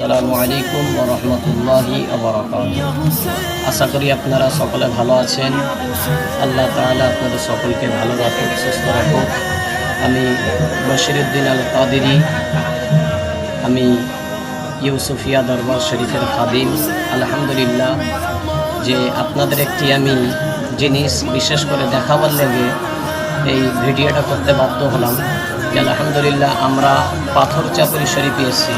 আসসালামু আলাইকুম ওয়া রাহমাতুল্লাহি ওয়া বারাকাতুহু। আশা করি আপনারা সকলে ভালো আছেন। আল্লাহ তাআলা আপনাদের সকলকে ভালো রাখুক, সুস্থ রাখুক। আমি বশিরউদ্দিন আল কাদেরী, আমি ইউসুফিয়া দরবার শরীফের খাদিম। আলহামদুলিল্লাহ, যে আপনাদের একটি আমি জিনিস বিশেষ করে দেখাবার লেগে এই ভিডিওটা করতে বাধ্য হলাম। যে আলহামদুলিল্লাহ আমরা পাথরচাপড়ি শরীফে এসেছি।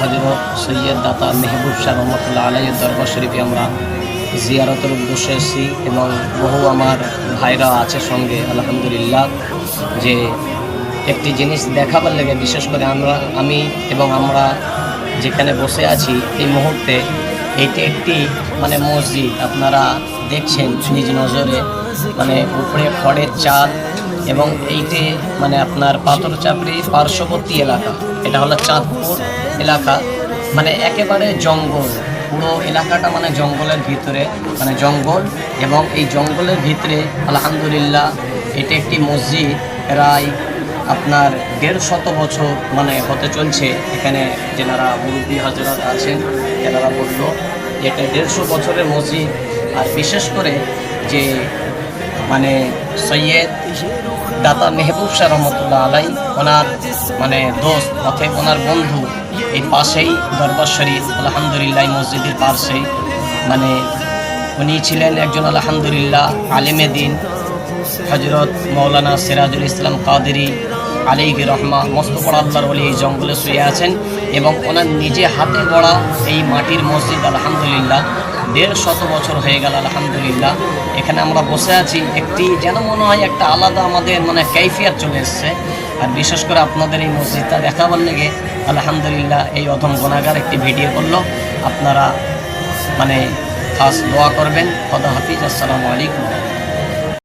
হযরত সৈয়দ দাতা মেহবুব শাহ রহমতুল্লাহ আলাইহির দরবার শরীফে আমরা জিয়ারতের উদ্দেশ্যে এসেছি এবং বহু আমার ভাইরা আছে সঙ্গে। আলহামদুলিল্লাহ, যে একটি জিনিস দেখাবার লেগে বিশেষ করে আমি এবং আমরা যেখানে বসে আছি এই মুহূর্তে, এইটি একটি মসজিদ। আপনারা দেখছেন নিজ নজরে, উপরে খড়ের চাল এবং এইটি আপনার পাথরচাপড়ি পার্শ্ববর্তী এলাকা। এটা হলো চাঁদপুর এলাকা, একেবারে জঙ্গল। পুরো এলাকাটা জঙ্গলের ভিতরে, জঙ্গল, এবং এই জঙ্গলের ভিতরে আলহামদুলিল্লাহ এটি একটি মসজিদ। প্রায় আপনার 150 বছর হতে চলছে। এখানে যেনারা মুরব্বী হজরত আছেন তেনারা বলল এটা 150 বছরের মসজিদ। আর বিশেষ করে যে সৈয়দ দাতা মেহবুব শাহ রহমতুল্লাহ আলাই, ওনার দোস্ত অথবা ওনার বন্ধু, এই পাশেই দরবার শরীফ। আলহামদুলিল্লাহ মসজিদের পাশেই উনি ছিলেন একজন আলহামদুলিল্লাহ আলেমে দিন, হজরত মৌলানা সিরাজুল ইসলাম কাদেরী আলাইহি রহমা। মস্ত বড় আল্লাহর ওলি এই জঙ্গলে শুয়ে আছেন এবং ওনার নিজে হাতে গড়া এই মাটির মসজিদ। আলহামদুলিল্লাহ 150 বছর হয়ে গেল। আলহামদুলিল্লাহ এখানে আমরা বসে আছি, একটি যেন মনে হয় একটা আলাদা আমাদের কাইফিয়াত চলে এসছে। আর বিশেষ করে আপনাদের এই মসজিদটা দেখাবার লেগে আলহামদুলিল্লাহ এই অধম গুনাহগার একটি ভিডিও করলো। আপনারা খাস দোয়া করবেন। খোদা হাফিজ। আসসালামু আলাইকুম।